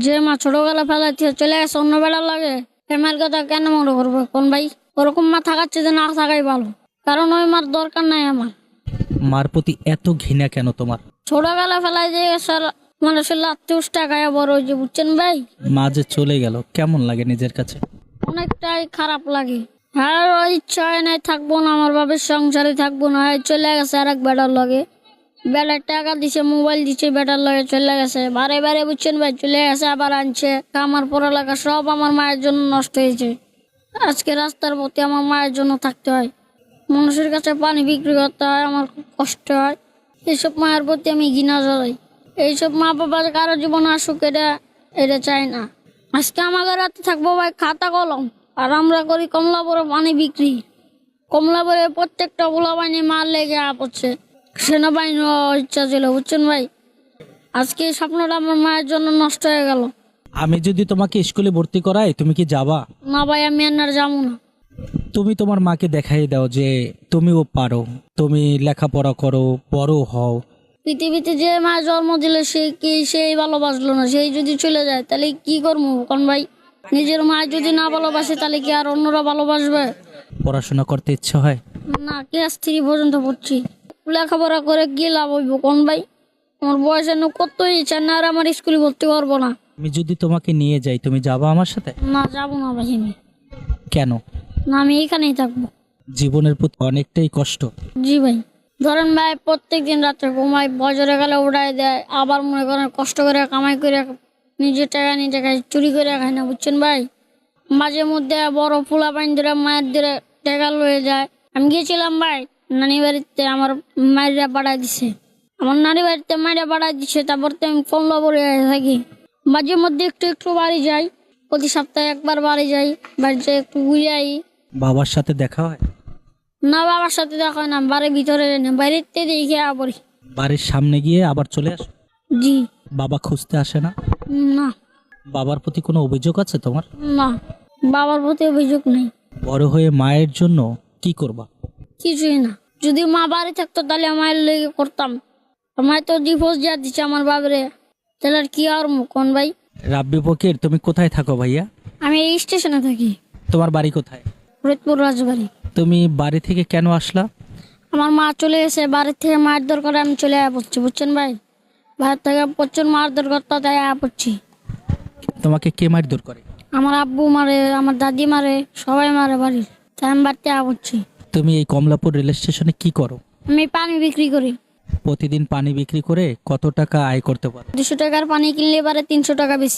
যে মা ছোটবেলা ফেলাইতে চলে গেছে অন্য বেড়ার লাগে ফ্যামিলির কথা কেন মনে করবো কোন ভাই? ওরকম মা থাকাচ্ছে যে না থাকাই ভালো, কারণ ওই মার দরকার নাই আমার। মার প্রতি এত ঘৃণা কেন তোমার? ছোটবেলা ফেলাই যে স্যার মানুষের লাত্তি উষ্টা খায় বড় হয়েছে, বুঝছেন ভাই? মা যে চলে গেল কেমন লাগে নিজের কাছে? অনেকটাই খারাপ লাগে। হ্যাঁ, ওই ইচ্ছা হয় নাই থাকবো না, আমার বাবার সংসারে থাকবো না, চলে গেছে আর এক বেটার লগে। বেটার টাকা দিছে, মোবাইল দিছে, বেটার লগে চলে গেছে বারে বারে, বুঝছেন ভাই? চলে গেছে আবার আনছে। আমার পড়ালেখা সব আমার মায়ের জন্য নষ্ট হয়েছে। আজকে রাস্তার পথে আমার মায়ের জন্য থাকতে হয়, মানুষের কাছে পানি বিক্রি করতে হয়, আমার খুব কষ্ট হয়। এইসব মায়ের প্রতি আমি ঘৃণা জড়াই। এইসব মা বাবার কারো জীবন আসুক, এটা চাই না। আজকে আমাদের রাতে থাকবো ভাই খাতা কলম, আর আমরা করি কমলাপুরে পানি বিক্রি। কমলাপুরে প্রত্যেকটা গোলা বাহিনী মার লেগে পড়ছে, সেনাবাহিনী ইচ্ছা ছিল, বুঝছেন ভাই? আজকে এই স্বপ্নটা আমার মায়ের জন্য নষ্ট হয়ে গেল। আমি যদি তোমাকে স্কুলে ভর্তি করাই তুমি কি যাবা? না ভাই, আমি আর যাবো না। তুমি তোমার মাকে দেখাই দাও যে তুমিও পারো, তুমি লেখাপড়া করো, বড় হও। পৃথিবীতে যে মা জন্ম দিলে সেই ভালোবাসলো না, সেই যদি চলে যায় তাহলে কি করবো কোন ভাই? নিজের মা যদি না ভালোবাসে তাহলে কি আর অন্যরা ভালোবাসবে? পড়াশোনা করতে ইচ্ছে হয়? না, ক্লাস 3 পর্যন্ত পড়ছি, লেখাপড়া করে কি লাভ হইব কোন ভাই? আমার বয়সে কত ইচ্ছা না, আর আমার স্কুলে ভর্তি করবো না। আমি যদি তোমাকে নিয়ে যাই তুমি যাবা আমার সাথে? না, যাবো না ভাই আমি। কেন? না, আমি এখানেই থাকবো। জীবনের প্রতি অনেকটাই কষ্ট। জি ভাই, ধরেন ভাই প্রত্যেক দিন রাত্রে ঘুমাই, বজরে গেলে উড়াই দেয়, আবার মনে করেন কষ্ট করে কামাই করে নিজের টাকা নিজে খাই, চুরি করে খাই না, বুঝছেন ভাই? মাঝে মধ্যে বড় ফুলা পানি ধরে মায়ের ধরে টাকা লয়ে যায়। আমি গিয়েছিলাম ভাই নানি বাড়িতে, আমার মায়েরা বাড়াই দিছে, আমার নানি বাড়িতে মায়েরা বাড়াই দিছে। তারপর তো আমি কমলাপুরে থাকি, মাঝে মধ্যে একটু একটু বাড়ি যাই, প্রতি সপ্তাহে একবার বাড়ি যাই, বাড়ি যাই একটু ঘুরে আই। বাবার সাথে দেখা হয়? না, বাবার সাথে দেখা হয় না, বাড়ির ভিতরে না, বাইরেতে দেখে পড়ি। বাড়ির সামনে গিয়ে আবার চলে আসো? জি। বাবা খুঁজতে আসে না? না। বাবার প্রতি কোনো অভিযোগ আছে তোমার? না, বাবার প্রতি অভিযোগ নেই। বড় হয়ে মায়ের জন্য কি করবা? কিছুই না। যদি মা বাড়ি থাকতো তাহলে মায়ের লেগে করতাম। মায় তো ডিভোর্স যা দিচ্ছে আমার বাবারে, তাহলে আর কি আর কোন ভাই? রাব্বি ফকির, তুমি কোথায় থাকো ভাইয়া? আমি এই স্টেশনে থাকি, তোমার বাড়ি কোথায়? ফরিদপুর রাজবাড়ি। তুমি বাড়ি থেকে কেন আসলা? আমার মা চলে গেছে, বাড়ির থেকে মায়ের দরকার আমি চলে আয়া পড়ছি, বুঝছেন ভাই? বাড়ির থেকে প্রচুর মার দরকার, তাই আয়া পড়ছি। তোমাকে কে মারধর করে? আমার আব্বু মারে, আমার দাদি মারে, সবাই মারে বাড়ির, তাই আমি বাড়িতে আয়া পড়ছি। তুমি এই কমলাপুর রেল স্টেশনে কি করো? আমি পানি বিক্রি করি। প্রতিদিন পানি বিক্রি করে কত টাকা আয় করতে পারো? 200 টাকার পানি কিনলে এবারে 300 টাকা বেশি।